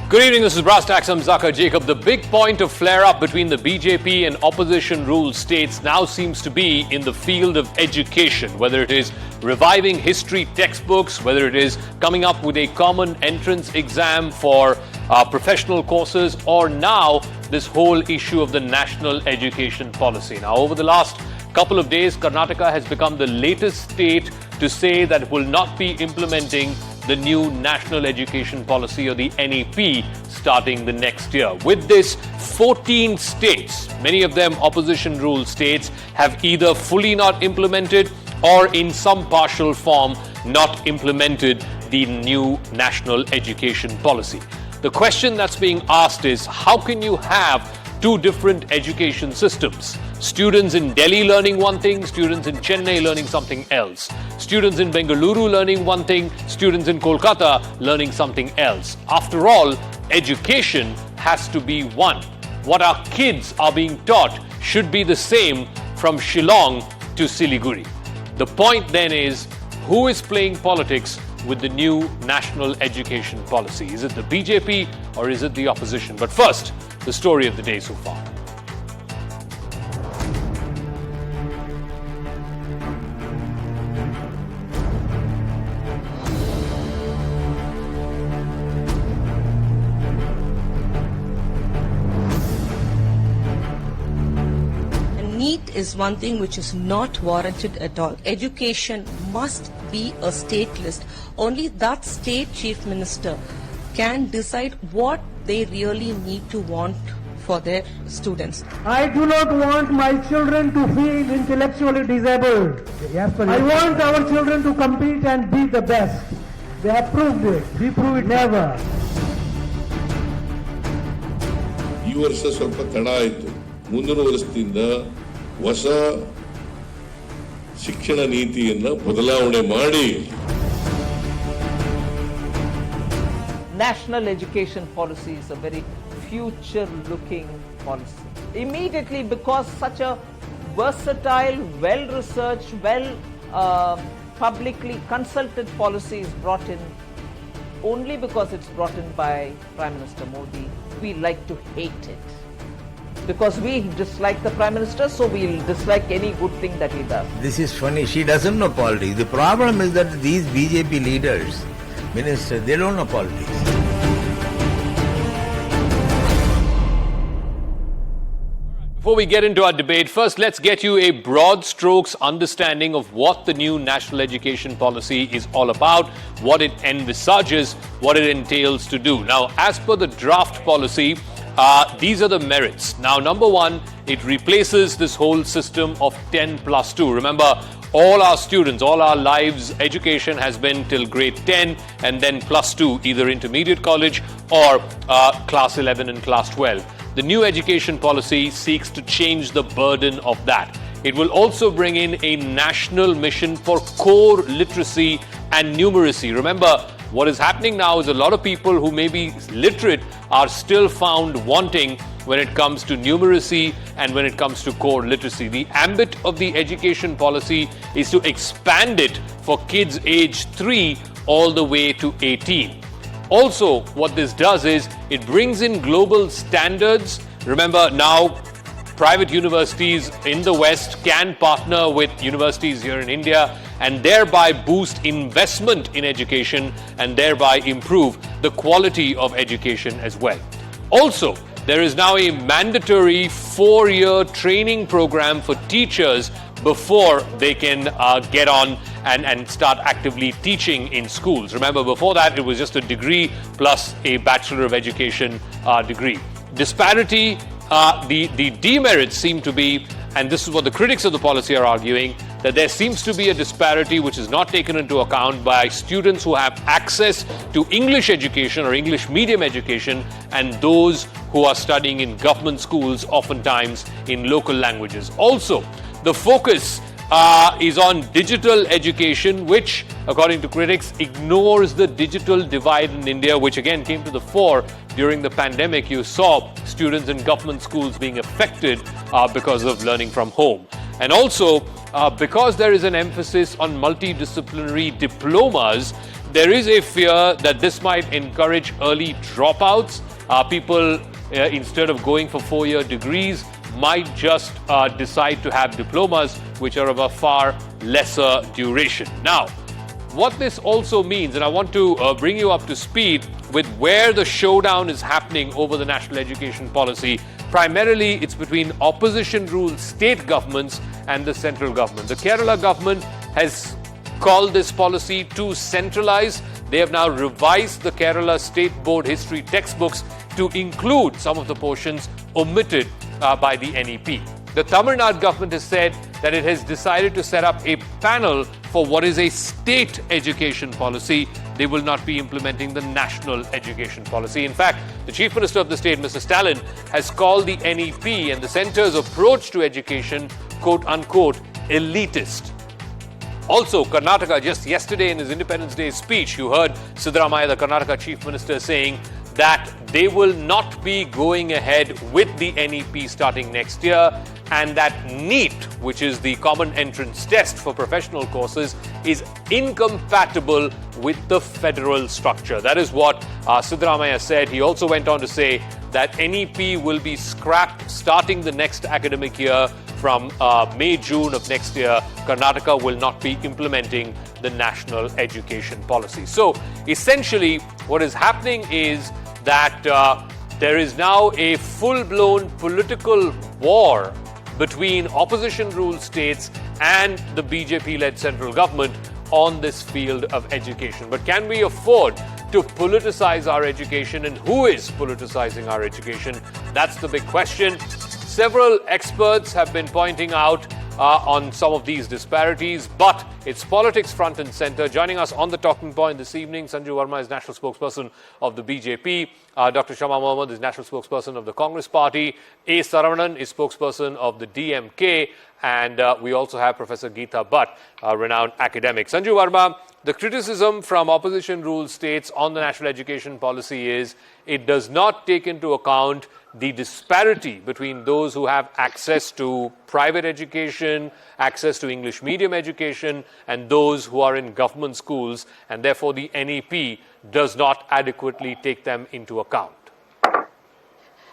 Good evening, this is Brass Tacks. I'm Zaka Jacob. The big point of flare-up between the BJP and opposition-ruled states now seems to be in the field of education, whether it is reviving history textbooks, whether it is coming up with a common entrance exam for professional courses, or now this whole issue of the national education policy. Now, over the last couple of days, Karnataka has become the latest state to say that it will not be implementing the new national education policy, or the NEP, starting the next year. With this, 14 states, many of them opposition-ruled states, have either fully not implemented or in some partial form not implemented the new national education policy. The question that's being asked is, how can you have two different education systems? Students in Delhi learning one thing, students in Chennai learning something else. Students in Bengaluru learning one thing, students in Kolkata learning something else. After all, education has to be one. What our kids are being taught should be the same from Shillong to Siliguri. The point then is, who is playing politics with the new national education policy? Is it the BJP or is it the opposition? But first, the story of the day so far. NEET is one thing which is not warranted at all. Education must be a state list. Only that state chief minister can decide what they really need to want for their students. I do not want my children to feel intellectually disabled. I want our children to compete and be the best. They have proved it. We prove it never. ಈ ವರ್ಷ ಸ್ವಲ್ಪ ತಡ ಆಯಿತು. ಮುಂದಿನ ವರ್ಷದಿಂದ ಹೊಸ ಶಿಕ್ಷಣ ನೀತಿಯನ್ನು ಬದಲಾವಣೆ ಮಾಡಿ National education policy is a very future-looking policy. Immediately, because such a versatile, well-researched, publicly consulted policy is brought in, only because it's brought in by Prime Minister Modi, we like to hate it. Because we dislike the Prime Minister, so we'll dislike any good thing that he does. This is funny. She doesn't know politics. The problem is that these BJP leaders, ministers, they don't know politics. Before we get into our debate, first let's get you a broad strokes understanding of what the new national education policy is all about, what it envisages, what it entails to do. Now, as per the draft policy, these are the merits. Now, number one, it replaces this whole system of 10+2. Remember, all our students, all our lives, education has been till grade 10 and then +2, either intermediate college or class 11 and class 12. The new education policy seeks to change the burden of that. It will also bring in a national mission for core literacy and numeracy. Remember, what is happening now is a lot of people who may be literate are still found wanting when it comes to numeracy and when it comes to core literacy. The ambit of the education policy is to expand it for kids age 3 all the way to 18. Also, what this does is it brings in global standards. Remember, now private universities in the West can partner with universities here in India and thereby boost investment in education and thereby improve the quality of education as well. Also, there is now a mandatory 4-year training program for teachers before they can get on and start actively teaching in schools. Remember, before that, it was just a degree plus a Bachelor of Education degree. Disparity, the demerits seem to be, and this is what the critics of the policy are arguing, that there seems to be a disparity which is not taken into account by students who have access to English education or English medium education and those who are studying in government schools, oftentimes in local languages. Also, the focus is on digital education, which, according to critics, ignores the digital divide in India, which again came to the fore during the pandemic. You saw students in government schools being affected because of learning from home. And also, because there is an emphasis on multidisciplinary diplomas, there is a fear that this might encourage early dropouts. People, instead of going for 4-year degrees, might just decide to have diplomas which are of a far lesser duration. Now, what this also means, and I want to bring you up to speed with where the showdown is happening over the national education policy. Primarily, it's between opposition-ruled state governments and the central government. The Kerala government has called this policy too centralized. They have now revised the Kerala State Board history textbooks to include some of the portions omitted by the NEP. The Tamil Nadu government has said that it has decided to set up a panel for what is a state education policy. They will not be implementing the national education policy. In fact, the Chief Minister of the state, Mr. Stalin, has called the NEP and the centre's approach to education, quote-unquote, elitist. Also, Karnataka, just yesterday in his Independence Day speech, you heard Siddaramaiah, the Karnataka Chief Minister, saying that they will not be going ahead with the NEP starting next year, and that NEET, which is the common entrance test for professional courses, is incompatible with the federal structure. That is what Siddaramaiah said. He also went on to say that NEP will be scrapped starting the next academic year. From May, June of next year, Karnataka will not be implementing the national education policy. So essentially, what is happening is that there is now a full-blown political war between opposition-ruled states and the BJP-led central government on this field of education. But can we afford to politicize our education, and who is politicizing our education? That's the big question. Several experts have been pointing out on some of these disparities, but it's politics front and center. Joining us on the talking point this evening, Sanju Verma is national spokesperson of the BJP. Dr. Shama Mohammed is national spokesperson of the Congress Party. A. Saravanan is spokesperson of the DMK. And we also have Professor Geeta Bhatt, a renowned academic. Sanju Verma, the criticism from opposition-ruled states on the national education policy is it does not take into account the disparity between those who have access to private education, access to English medium education, and those who are in government schools, and therefore the NEP does not adequately take them into account.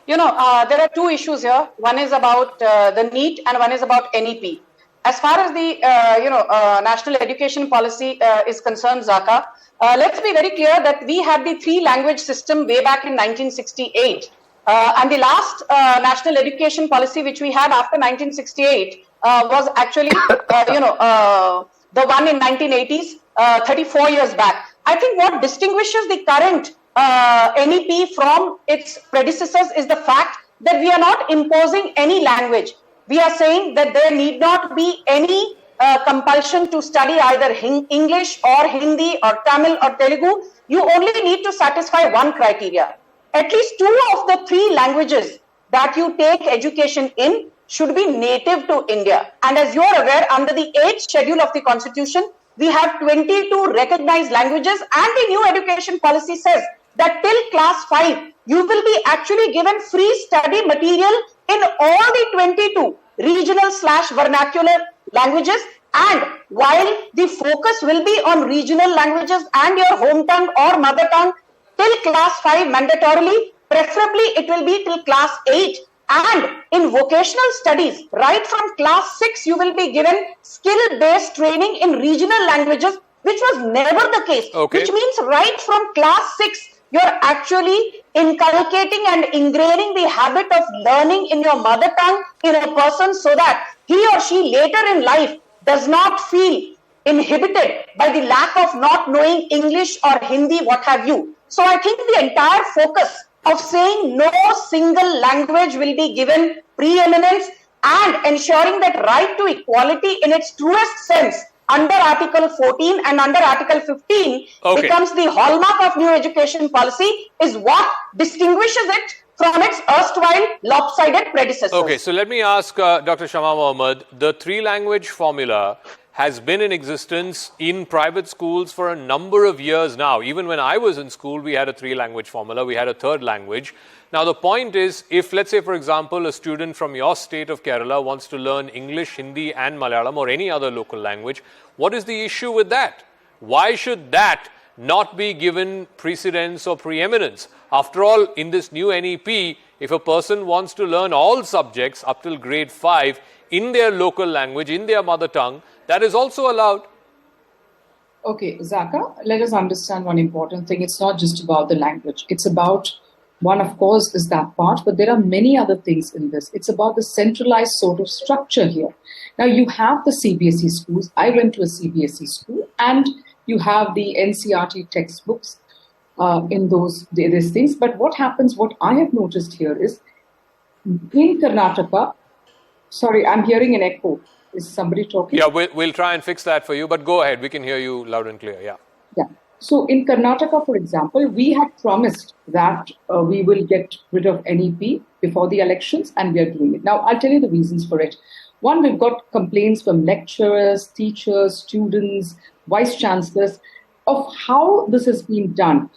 There are two issues here. One is about the NEET and one is about NEP. As far as the national education policy is concerned, Zaka, let's be very clear that we had the 3-language system way back in 1968. And the last national education policy which we had after 1968 was actually, the one in 1980s, 34 years back. I think what distinguishes the current NEP from its predecessors is the fact that we are not imposing any language. We are saying that there need not be any compulsion to study either English or Hindi or Tamil or Telugu. You only need to satisfy one criteria. At least 2 of the 3 languages that you take education in should be native to India. And as you are aware, under the 8th schedule of the Constitution, we have 22 recognized languages, and the new education policy says that till class 5, you will be actually given free study material in all the 22 regional/vernacular languages. And while the focus will be on regional languages and your home tongue or mother tongue till class 5 mandatorily, preferably it will be till class 8. And in vocational studies, right from class 6, you will be given skill-based training in regional languages, which was never the case. Okay. Which means right from class 6, you're actually inculcating and ingraining the habit of learning in your mother tongue in a person so that he or she later in life does not feel inhibited by the lack of not knowing English or Hindi, what have you. So I think the entire focus of saying no single language will be given preeminence and ensuring that right to equality in its truest sense under Article 14 and under Article 15 becomes the hallmark of new education policy is what distinguishes it from its erstwhile lopsided predecessors. Okay, so let me ask Dr. Shama Mohammed, the 3-language formula has been in existence in private schools for a number of years now. Even when I was in school, we had a 3-language formula, we had a 3rd language. Now, the point is, if, let's say, for example, a student from your state of Kerala wants to learn English, Hindi and Malayalam or any other local language, what is the issue with that? Why should that not be given precedence or preeminence? After all, in this new NEP, if a person wants to learn all subjects up till grade 5 in their local language, in their mother tongue, that is also allowed. Okay, Zaka, let us understand one important thing. It's not just about the language. It's about, one, of course, is that part, but there are many other things in this. It's about the centralized sort of structure here. Now, you have the CBSE schools. I went to a CBSE school, and you have the NCERT textbooks in these things. But what happens, what I have noticed here is, in Karnataka, sorry, I'm hearing an echo. Is somebody talking? Yeah, we'll try and fix that for you, but go ahead. We can hear you loud and clear. Yeah. Yeah. So in Karnataka, for example, we had promised that we will get rid of NEP before the elections, and we are doing it. Now, I'll tell you the reasons for it. One, we've got complaints from lecturers, teachers, students, vice chancellors of how this has been done.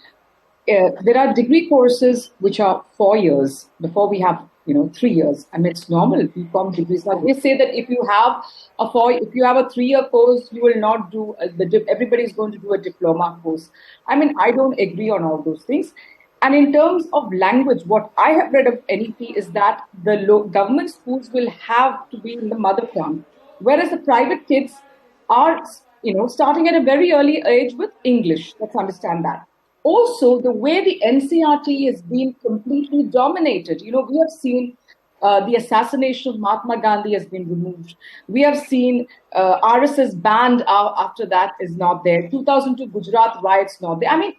There are degree courses which are 4 years before we have 3 years. I mean, it's normal. BCom degrees. Now, they say that if you have a 3-year course, you will not do everybody is going to do a diploma course. I mean, I don't agree on all those things. And in terms of language, what I have read of NEP is that the government schools will have to be in the mother tongue, whereas the private kids are, starting at a very early age with English. Let's understand that. Also, the way the NCERT has been completely dominated. We have seen the assassination of Mahatma Gandhi has been removed. We have seen RSS banned after that is not there. 2002 Gujarat riots not there. I mean,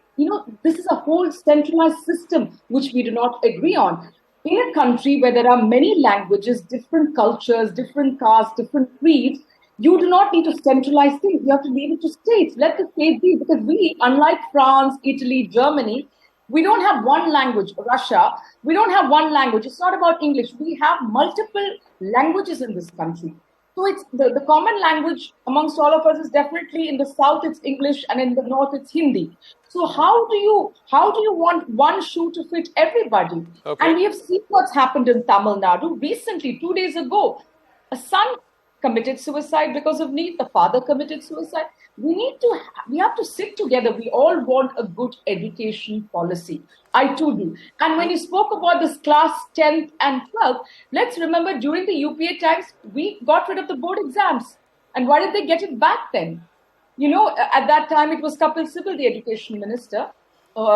this is a whole centralized system which we do not agree on. In a country where there are many languages, different cultures, different castes, different creeds, you do not need to centralize things. You have to leave it to states. Let the states be, because we, unlike France, Italy, Germany, we don't have one language. Russia, we don't have one language. It's not about English. We have multiple languages in this country. So it's the common language amongst all of us is definitely in the south it's English and in the north it's Hindi. So how do you want one shoe to fit everybody? Okay. And we have seen what's happened in Tamil Nadu recently, 2 days ago. A son committed suicide because of NEET. The father committed suicide. We have to sit together. We all want a good education policy. I too do. And when you spoke about this class 10th and 12th, let's remember during the UPA times, we got rid of the board exams. And why did they get it back then? At that time, it was Kapil Sibal, the education minister. So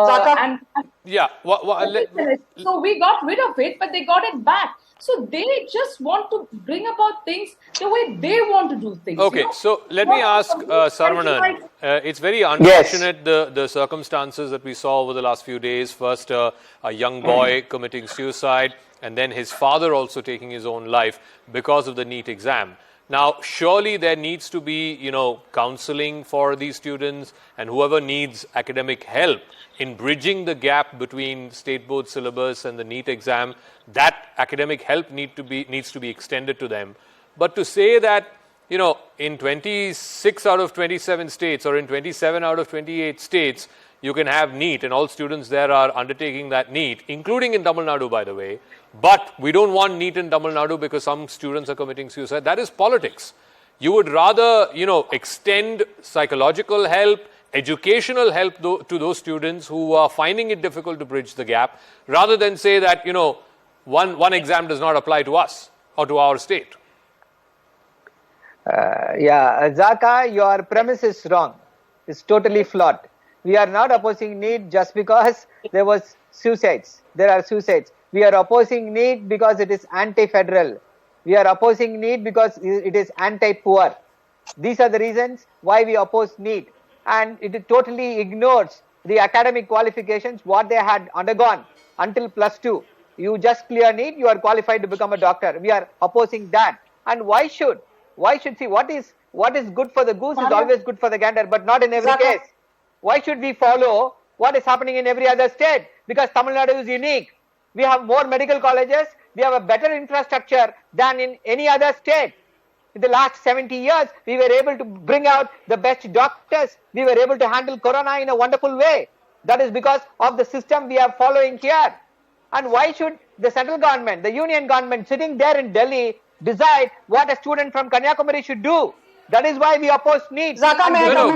we got rid of it, but they got it back. So they just want to bring about things the way they want to do things. Okay, so let me ask Saravanan. It's very unfortunate the circumstances that we saw over the last few days. First, a young boy committing suicide, and then his father also taking his own life because of the NEET exam. Now, surely there needs to be, counseling for these students, and whoever needs academic help in bridging the gap between state board syllabus and the NEET exam, that academic help needs to be extended to them. But to say that, in 26 out of 27 states or in 27 out of 28 states, you can have NEET and all students there are undertaking that NEET, including in Tamil Nadu, by the way. But we don't want NEET in Tamil Nadu because some students are committing suicide. That is politics. You would rather, extend psychological help, educational help to those students who are finding it difficult to bridge the gap, rather than say that, one exam does not apply to us or to our state. Zaka, your premise is wrong. It's totally flawed. We are not opposing NEET just because there are suicides. We are opposing NEET because it is anti-federal. We are opposing NEET because it is anti-poor. These are the reasons why we oppose NEET. And it totally ignores the academic qualifications, what they had undergone until +2. You just clear NEET, you are qualified to become a doctor. We are opposing that. And why should see what is good for the goose is always good for the gander, but not in every case. Why should we follow what is happening in every other state? Because Tamil Nadu is unique. We have more medical colleges. We have a better infrastructure than in any other state. In the last 70 years, we were able to bring out the best doctors. We were able to handle corona in a wonderful way. That is because of the system we are following here. And why should the central government, the union government sitting there in Delhi decide what a student from Kanyakumari should do? That is why we oppose NEET. Saravanan,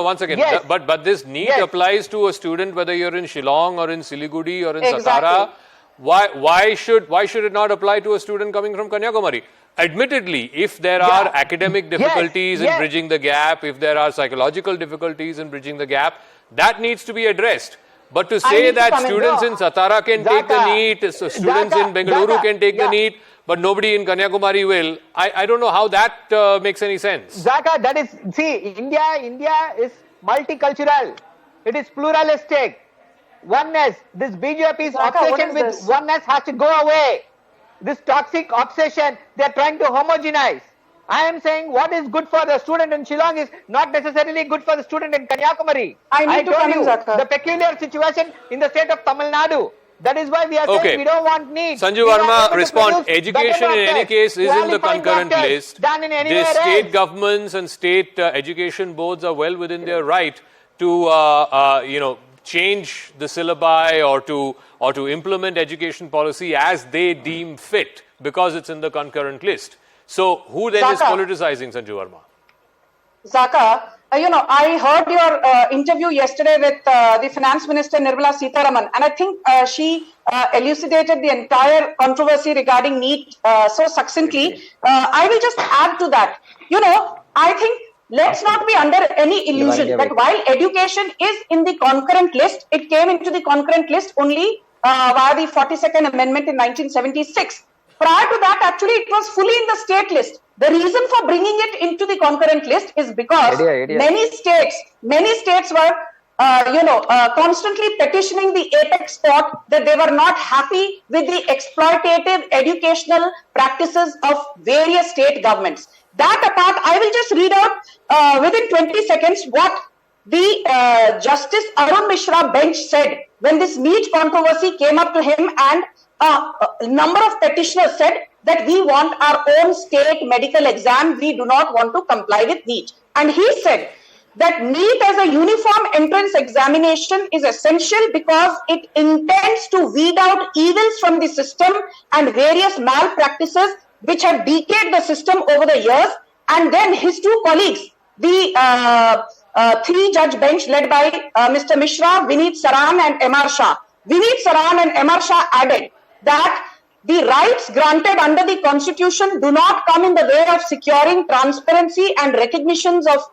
one second. Yes. But this NEET Yes. applies to a student whether you're in Shillong or in Siliguri or in Satara. Why should it not apply to a student coming from Kanyakumari? Admittedly, if there are academic difficulties in bridging the gap, if there are psychological difficulties in bridging the gap, that needs to be addressed. But to say that students in Satara can take the NEET, students in Bengaluru can take the NEET, but nobody in Kanyakumari will, I don't know how that makes any sense. Zaka, that is, see, India is multicultural. It is pluralistic. Oneness, this BJP's obsession with oneness has to go away. This toxic obsession, they are trying to homogenize. I am saying what is good for the student in Shillong is not necessarily good for the student in Kanyakumari. I told you the peculiar situation in the state of Tamil Nadu. That is why we are saying we don't want NEET. Sanju Verma, respond. Education in any case is in the concurrent list. The state governments and state education boards are well within their right to, change the syllabi or to implement education policy as they deem fit because it's in the concurrent list. So who then is politicizing, Sanju Verma? Zaka, I heard your interview yesterday with the Finance Minister Nirmala Sitharaman, and I think she elucidated the entire controversy regarding NEET so succinctly. I will just add to that. I think let's not be under any illusion that while education is in the concurrent list, it came into the concurrent list only via the 42nd Amendment in 1976. Prior to that, actually, it was fully in the state list. The reason for bringing it into the concurrent list is because many states were, constantly petitioning the apex court that they were not happy with the exploitative educational practices of various state governments. That apart, I will just read out within 20 seconds what the Justice Arun Mishra bench said when this NEET controversy came up to him, and a number of petitioners said that we want our own state medical exam, we do not want to comply with NEET. And he said that NEET as a uniform entrance examination is essential because it intends to weed out evils from the system and various malpractices which have decayed the system over the years. And then his two colleagues, the three-judge bench led by Mr. Mishra, Vineet Saran and M.R. Shah. Vineet Saran and M.R. Shah added that the rights granted under the Constitution do not come in the way of securing transparency and recognitions of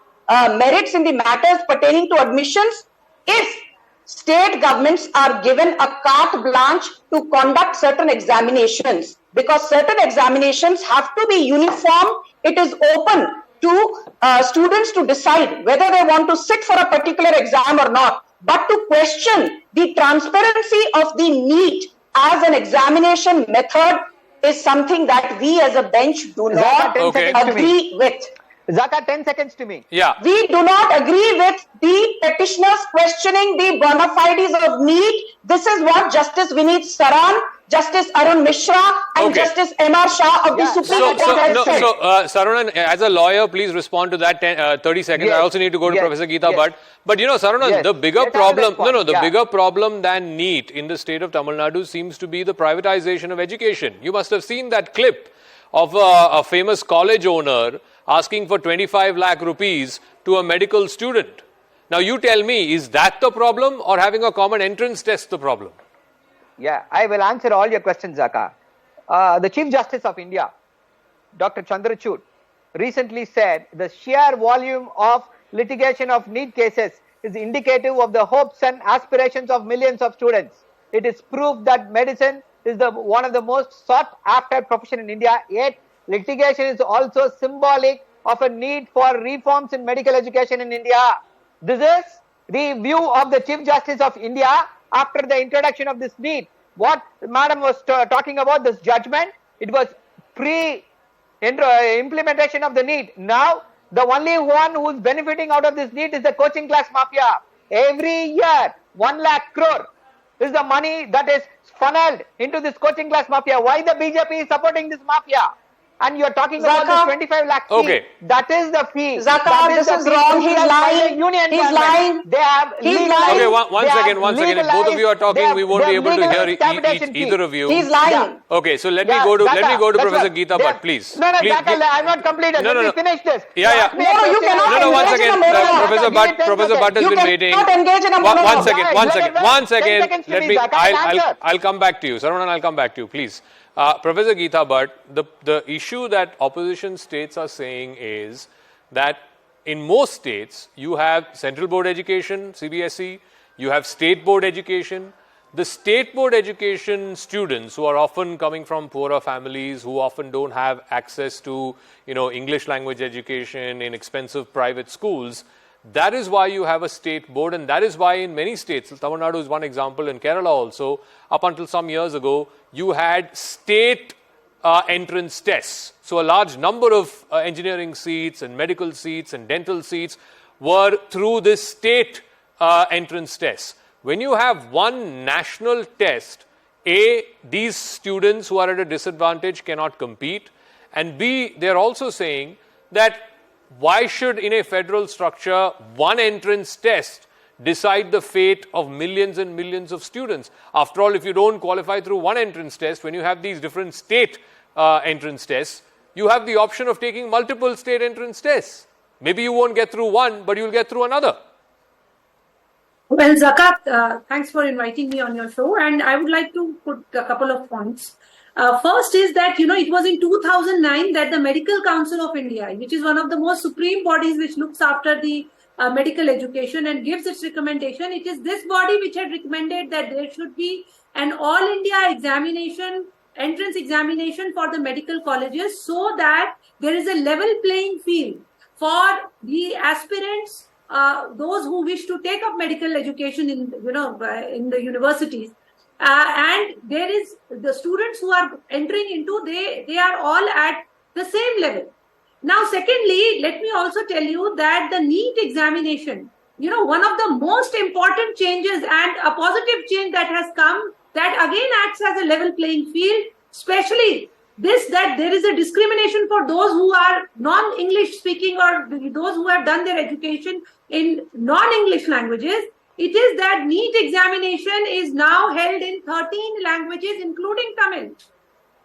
merits in the matters pertaining to admissions if state governments are given a carte blanche to conduct certain examinations. Because certain examinations have to be uniform, it is open to students to decide whether they want to sit for a particular exam or not. But to question the transparency of the NEET as an examination method is something that we as a bench do not agree with. Zaka, 10 seconds to me. Yeah. We do not agree with the petitioners questioning the bona fides of NEET. This is what Justice Vineet Saran, Justice Arun Mishra and Justice M.R. Shah of the Supreme Court have said. Sarunan, as a lawyer, please respond to that 30 seconds. Yes. I also need to go to Professor Geeta Bhatt. But Yes. Sarunan, the bigger problem, the bigger problem than NEET in the state of Tamil Nadu seems to be the privatization of education. You must have seen that clip of a famous college owner asking for 25 lakh rupees to a medical student. Now you tell me, is that the problem or having a common entrance test the problem? Yeah, I will answer all your questions, Zaka. The Chief Justice of India, Dr. Chandrachud, recently said the sheer volume of litigation of NEET cases is indicative of the hopes and aspirations of millions of students. It is proof that medicine is one of the most sought after profession in India, yet litigation is also symbolic of a need for reforms in medical education in India. This is the view of the Chief Justice of India after the introduction of this NEET. What Madam was talking about, this judgment, it was pre-implementation of the NEET. Now, the only one who is benefiting out of this NEET is the coaching class mafia. Every year, 1 lakh crore is the money that is funneled into this coaching class mafia. Why the BJP is supporting this mafia? and you're talking about Zaka. the 25 lakh fee. Okay. That is the fee. Zaka, That this the is fee wrong. He's subsidized by the lying. Union He's government. lying. They have He's legalized. lying. Okay, one second. If both of you are talking, we won't be able to hear either of you. He's lying. Okay, so let me go to Professor Geeta Bhatt, please. No, Please, Zaka, I'm not completed. No, Let no. me finish this. Yeah. No, you cannot No, one engage in a second. monologue. Professor Bhatt has You been waiting. cannot engage in a One monologue. second. 10 seconds, Let please, me. Zaka, I'll answer. I'll come back to you, Saravanan. I'll come back to you, please. Professor Geeta Bhatt, the issue that opposition states are saying is that in most states you have central board education, CBSE, you have state board education. The state board education students who are often coming from poorer families, who often don't have access to, English language education in expensive private schools, that is why you have a state board, and that is why in many states, Tamil Nadu is one example, in Kerala also, up until some years ago, you had state entrance tests. So a large number of engineering seats and medical seats and dental seats were through this state entrance tests. When you have one national test, A, these students who are at a disadvantage cannot compete, and B, they're also saying that why should in a federal structure one entrance test decide the fate of millions and millions of students? After all, if you don't qualify through one entrance test, when you have these different state entrance tests, you have the option of taking multiple state entrance tests. Maybe you won't get through one, but you'll get through another. Well, Zakat, thanks for inviting me on your show, and I would like to put a couple of points. First is that, it was in 2009 that the Medical Council of India, which is one of the most supreme bodies which looks after the medical education and gives its recommendation, it is this body which had recommended that there should be an all-India entrance examination for the medical colleges, so that there is a level playing field for the aspirants, those who wish to take up medical education in the universities, and there is the students who are entering into, they are all at the same level. Now, secondly, let me also tell you that the NEET examination, one of the most important changes and a positive change that has come, that again acts as a level playing field, especially that there is a discrimination for those who are non-English speaking or those who have done their education in non-English languages. It is that NEET examination is now held in 13 languages, including Tamil.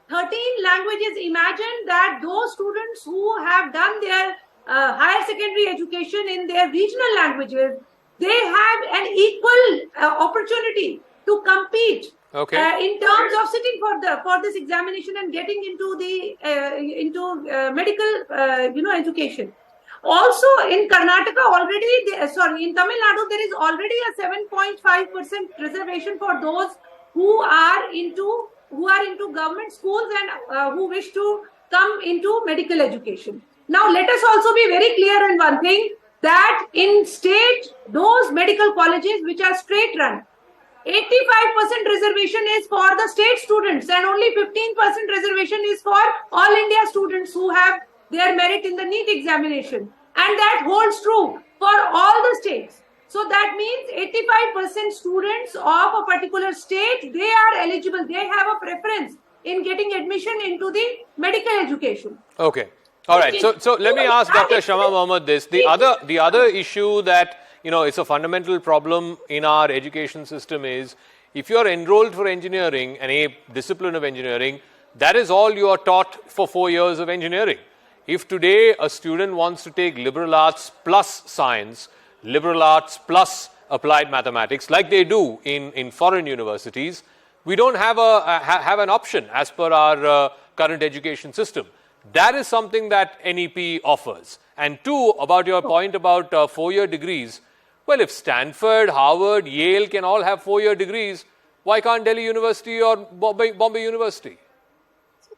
13 languages. Imagine that those students who have done their higher secondary education in their regional languages, they have an equal opportunity to compete in terms of sitting for this examination and getting into the medical education. Also in Karnataka already, in Tamil Nadu, there is already a 7.5% reservation for those who are into government schools and who wish to come into medical education. Now, let us also be very clear in one thing, that in state, those medical colleges which are straight run, 85% reservation is for the state students and only 15% reservation is for all India students who have their merit in the NEET examination. And that holds true for all the states. So that means 85% students of a particular state, they are eligible. They have a preference in getting admission into the medical education. Okay. All right. So let me ask Dr. Shama Mohammed this. The other issue that, it's a fundamental problem in our education system is, if you are enrolled for engineering and a discipline of engineering, that is all you are taught for 4 years of engineering. If today a student wants to take liberal arts plus science, liberal arts plus applied mathematics, like they do in foreign universities, we don't have an option as per our current education system. That is something that NEP offers. And two, about your point about 4-year degrees, well, if Stanford, Harvard, Yale can all have 4-year degrees, why can't Delhi University or Bombay University?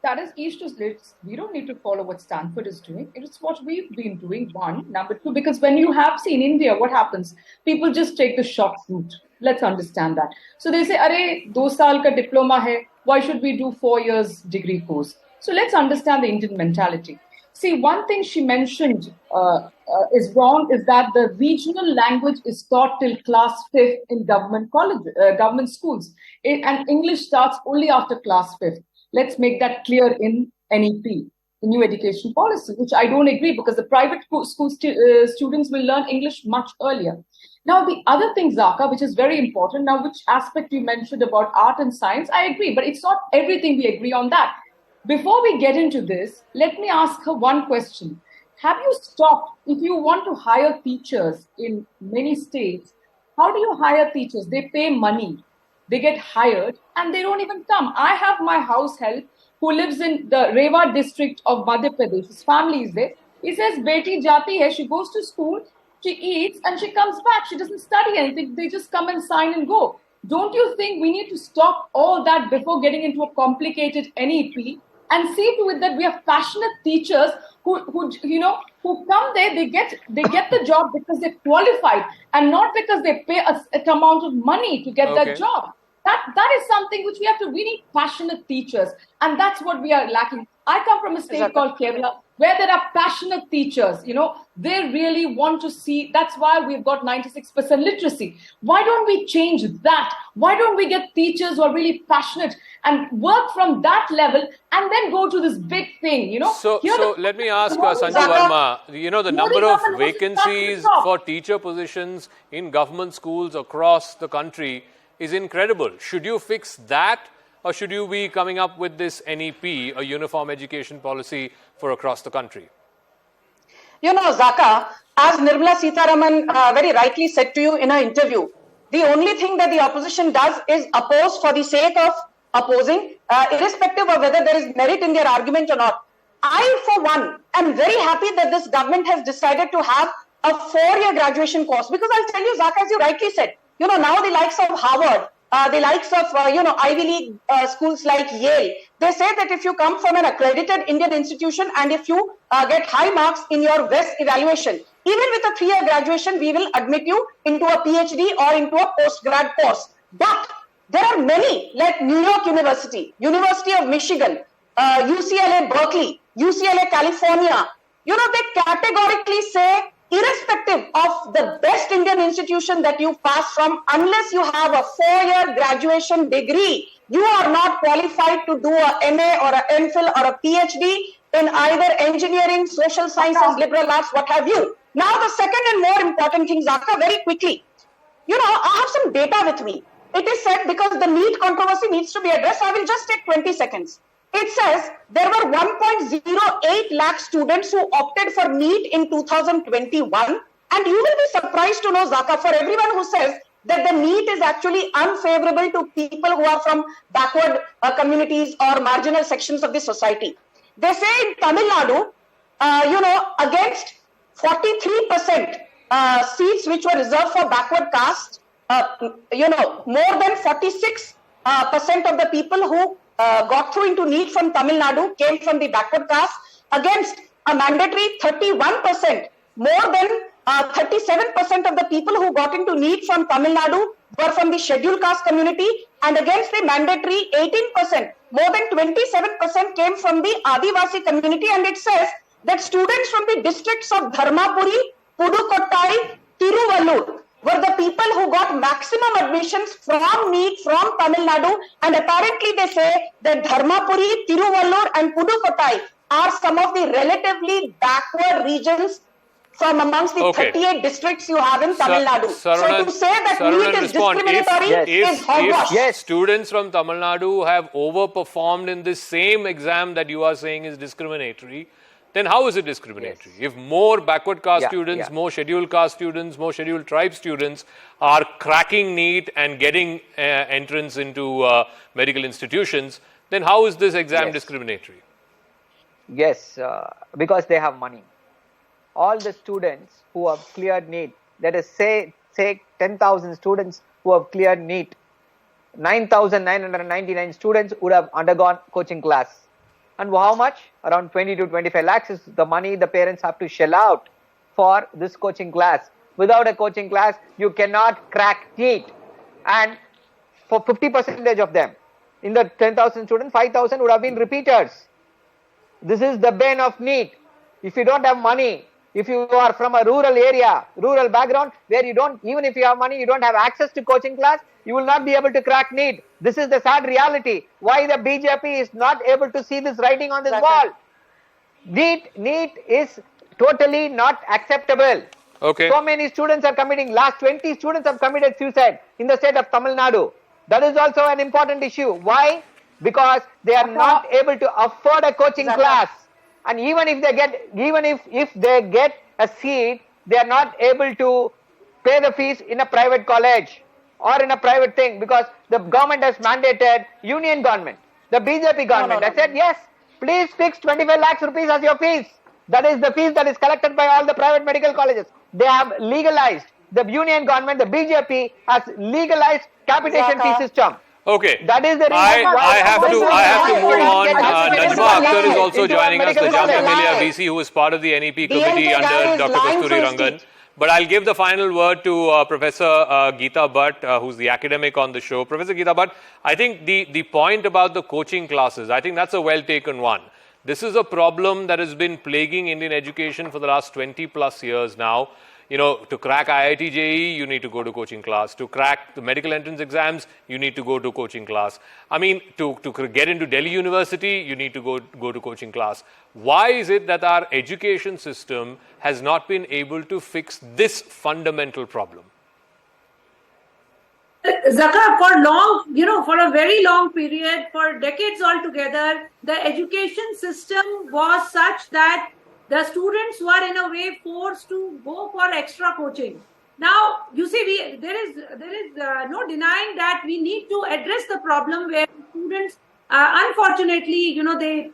That is east to west. We don't need to follow what Stanford is doing. It's what we've been doing, one. Number two, because when you have seen India, what happens? People just take the short route. Let's understand that. So they say, "Arey, 2 saal ka diploma hai. Why should we do 4 years degree course?" So let's understand the Indian mentality. See, one thing she mentioned is wrong, is that the regional language is taught till class 5th in government schools. And English starts only after class 5th. Let's make that clear in NEP. the new education policy, which I don't agree, because the private school students will learn English much earlier. Now, the other thing, Zaka, which is very important, now which aspect you mentioned about art and science, I agree, but it's not everything we agree on that. Before we get into this, let me ask her one question. Have you stopped, if you want to hire teachers in many states, how do you hire teachers? They pay money, they get hired, and they don't even come. I have my house help who lives in the Rewa district of Madhya Pradesh. His family is there. He says, Beti jati hai, she goes to school, she eats, and she comes back. She doesn't study anything. They just come and sign and go. Don't you think we need to stop all that before getting into a complicated NEP and see to it that we have passionate teachers who come there, they get the job because they're qualified and not because they pay a set amount of money to get that job. That is something which we need passionate teachers, and that's what we are lacking. I come from a state called Kerala, where there are passionate teachers, they really want to see. That's why we've got 96% literacy. Why don't we change that? Why don't we get teachers who are really passionate and work from that level and then go to this big thing, So let me ask Sanju Verma, the number of vacancies for teacher positions in government schools across the country is incredible. Should you fix that, or should you be coming up with this NEP, a uniform education policy for across the country? Zaka, as Nirmala Sitharaman very rightly said to you in her interview, the only thing that the opposition does is oppose for the sake of opposing, irrespective of whether there is merit in their argument or not. I, for one, am very happy that this government has decided to have a 4-year graduation course, because I'll tell you, Zaka, as you rightly said, now the likes of Harvard, the likes of, Ivy League schools like Yale, they say that if you come from an accredited Indian institution and if you get high marks in your WES evaluation, even with a 3-year graduation, we will admit you into a PhD or into a postgrad course. But there are many, like New York University, University of Michigan, UCLA Berkeley, UCLA California, they categorically say, irrespective of the best Indian institution that you pass from, unless you have a 4-year graduation degree, you are not qualified to do a MA or a MPhil or a PhD in either engineering, social sciences, liberal arts, what have you. Now, the second and more important thing, Zaka, very quickly. I have some data with me. It is said, because the NEET controversy needs to be addressed, I will just take 20 seconds. It says there were 1.08 lakh students who opted for NEET in 2021. And you will be surprised to know, Zaka, for everyone who says that the NEET is actually unfavorable to people who are from backward communities or marginal sections of the society. They say in Tamil Nadu, against 43% seats which were reserved for backward caste, more than 46% of the people who got through into NEET from Tamil Nadu came from the backward caste, against a mandatory 31%, more than 37% of the people who got into NEET from Tamil Nadu were from the scheduled caste community, and against the mandatory 18%, more than 27% came from the Adivasi community. And it says that students from the districts of Dharmapuri, Pudukottai, Tiruvallur were the people who got maximum admissions from NEET from Tamil Nadu, and apparently they say that Dharmapuri, Tiruvallur and Pudukottai are some of the relatively backward regions from amongst the 38 districts you have in Tamil Nadu. So to say that NEET is discriminatory is hogwash. If students from Tamil Nadu have overperformed in this same exam that you are saying is discriminatory, then how is it discriminatory? If more backward caste students, more scheduled caste students, more scheduled tribe students are cracking NEET and getting entrance into medical institutions, then how is this exam discriminatory? Yes, because they have money. All the students who have cleared NEET, let us say 10,000 students who have cleared NEET, 9,999 students would have undergone coaching class. And how much? Around 20 to 25 lakhs is the money the parents have to shell out for this coaching class. Without a coaching class, you cannot crack NEET. And for 50% of them, in the 10,000 students, 5,000 would have been repeaters. This is the bane of NEET. If you don't have money, if you are from a rural area, rural background, where you don't, even if you have money, you don't have access to coaching class, you will not be able to crack NEET. This is the sad reality. Why the BJP is not able to see this writing on this wall. NEET is totally not acceptable. Okay. So many students are committing. Last 20 students have committed suicide in the state of Tamil Nadu. That is also an important issue. Why? Because they are not able to afford a coaching class, and even if they get a seat, they are not able to pay the fees in a private college or in a private thing, because the government has mandated, union government, the BJP government has said, yes, please fix 25 lakhs rupees as your fees. That is the fees that is collected by all the private medical colleges. They have legalized, the union government, the BJP has legalized capitation fee system. Okay. That is the reason I have to move on. Najma Akhtar is also into joining us, the medical Jamia college. Millia VC, who is part of the NEP committee under Dr. Kasturi Rangan. But I'll give the final word to Professor Geeta Bhatt, who's the academic on the show. Professor Geeta Bhatt, I think the point about the coaching classes, I think that's a well taken one. This is a problem that has been plaguing Indian education for the last 20 plus years now. You know, to crack IIT JEE, you need to go to coaching class. To crack the medical entrance exams, you need to go to coaching class. I mean, to get into Delhi University, you need to go to coaching class. Why is it that our education system has not been able to fix this fundamental problem? Zaka, for a very long period, for decades altogether, the education system was such that the students were in a way forced to go for extra coaching. Now, you see, there is no denying that we need to address the problem where students, unfortunately, they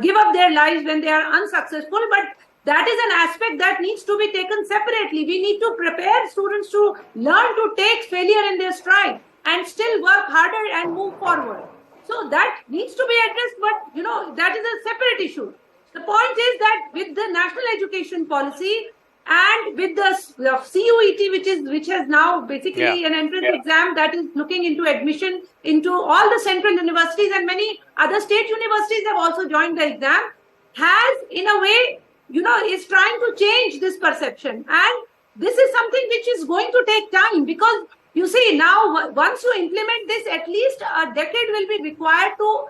give up their lives when they are unsuccessful. But that is an aspect that needs to be taken separately. We need to prepare students to learn to take failure in their stride and still work harder and move forward. So that needs to be addressed, but that is a separate issue. The point is that with the national education policy and with the CUET, which has now basically an entrance exam that is looking into admission into all the central universities, and many other state universities have also joined the exam, has in a way, is trying to change this perception. And this is something which is going to take time, because you see now once you implement this, at least a decade will be required to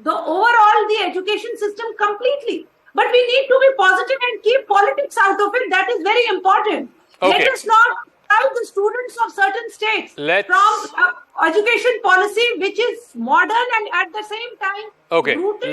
the education system completely. But we need to be positive and keep politics out of it. That is very important. Okay. Let us not drive the students of certain states from education policy which is modern and at the same time rooted.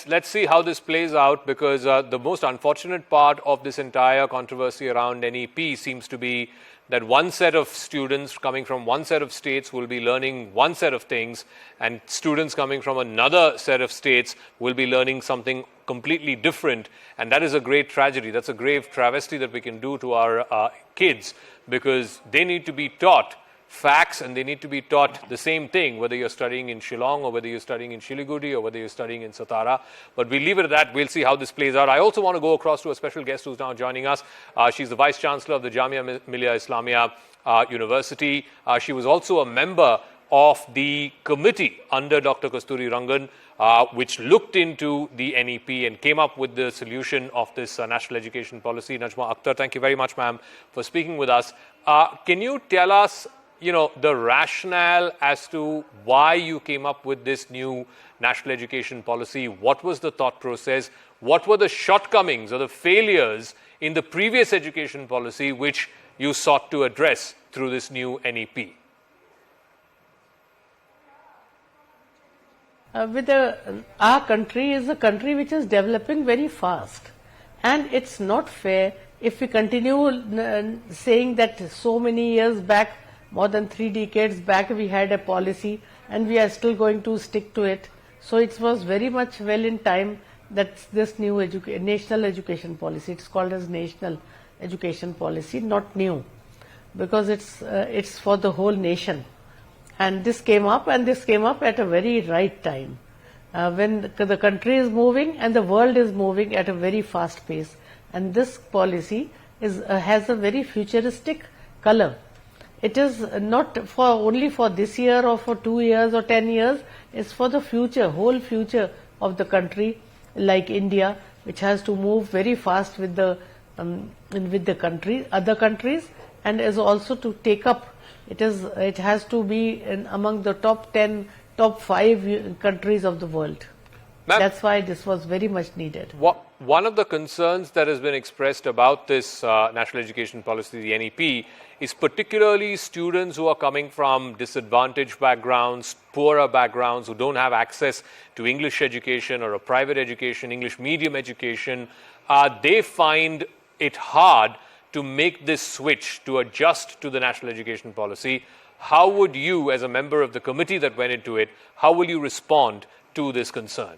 Let's see how this plays out, because the most unfortunate part of this entire controversy around NEP seems to be that one set of students coming from one set of states will be learning one set of things, and students coming from another set of states will be learning something completely different. And that is a great tragedy. That's a grave travesty that we can do to our kids, because they need to be taught facts and they need to be taught the same thing, whether you're studying in Shillong or whether you're studying in Siliguri or whether you're studying in Satara. But we'll leave it at that. We'll see how this plays out. I also want to go across to a special guest who's now joining us. She's the Vice Chancellor of the Jamia Millia Islamia University. She was also a member of the committee under Dr. Kasturi Rangan, which looked into the NEP and came up with the solution of this national education policy. Najma Akhtar, thank you very much, ma'am, for speaking with us. Can you tell us, the rationale as to why you came up with this new national education policy? What was the thought process? What were the shortcomings or the failures in the previous education policy which you sought to address through this new NEP? Our country is a country which is developing very fast, and it's not fair if we continue saying that so many years back, more than 3 decades back, we had a policy and we are still going to stick to it. So it was very much well in time that this new national education policy, it's called as national education policy, not new, because it's for the whole nation. And this came up at a very right time, when the country is moving and the world is moving at a very fast pace. And this policy has a very futuristic color. It is not only for this year or for 2 years or 10 years, it's for the future, whole future of the country, like India, which has to move very fast with the other countries, and is also to take up. It has to be among the top 10, top 5 countries of the world. That's why this was very much needed. What one of the concerns that has been expressed about this national education policy, the NEP, is particularly students who are coming from disadvantaged backgrounds, poorer backgrounds, who don't have access to English education or a private education, English medium education. They find it hard to make this switch, to adjust to the national education policy. How would you, as a member of the committee that went into it, how will you respond to this concern?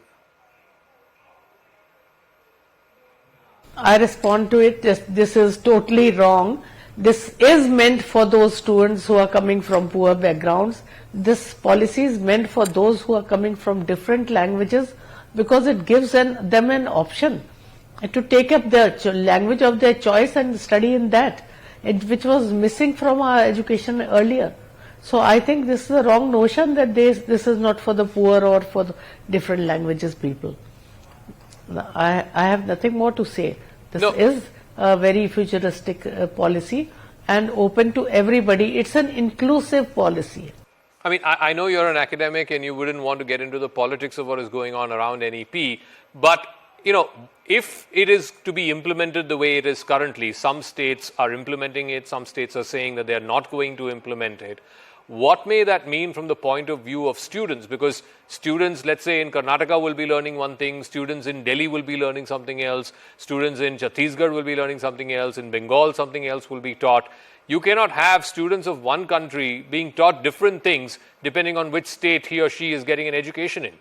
I respond to it, this is totally wrong. This is meant for those students who are coming from poor backgrounds. This policy is meant for those who are coming from different languages, because it gives them an option to take up the language of their choice and study in that, which was missing from our education earlier. So I think this is a wrong notion that this is not for the poor or for the different languages people. I have nothing more to say. This is a very futuristic policy and open to everybody. It's an inclusive policy. I mean, I know you're an academic and you wouldn't want to get into the politics of what is going on around NEP, but, you know, if it is to be implemented the way it is currently, some states are implementing it, some states are saying that they are not going to implement it. What may that mean from the point of view of students? Because students, let's say in Karnataka, will be learning one thing, students in Delhi will be learning something else, students in Chhattisgarh will be learning something else, in Bengal something else will be taught. You cannot have students of one country being taught different things depending on which state he or she is getting an education in.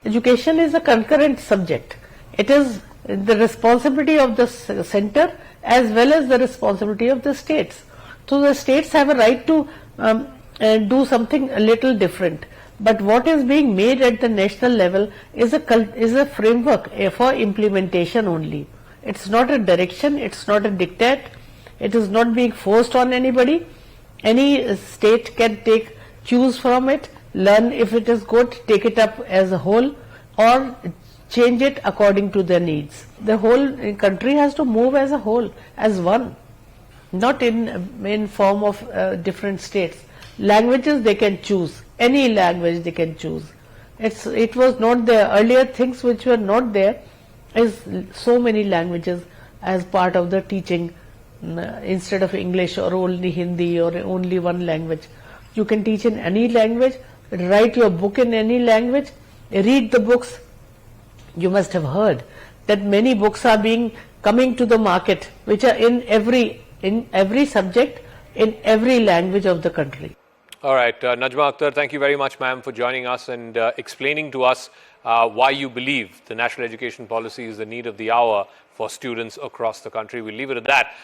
Education is a concurrent subject. It is the responsibility of the center as well as the responsibility of the states. So the states have a right to do something a little different. But what is being made at the national level is a framework for implementation only. It's not a direction, it's not a diktat, it is not being forced on anybody. Any state can choose from it, learn if it is good, take it up as a whole, or change it according to their needs. The whole country has to move as a whole, as one, not in form of different states. Languages they can choose, any language they can choose. It was not there. Earlier things which were not there is so many languages as part of the teaching, instead of English or only Hindi or only one language. You can teach in any language, write your book in any language, read the books. You must have heard that many books are coming to the market which are in every subject, in every language of the country. All right, Najma Akhtar, thank you very much, ma'am, for joining us and explaining to us why you believe the national education policy is the need of the hour for students across the country. We'll leave it at that.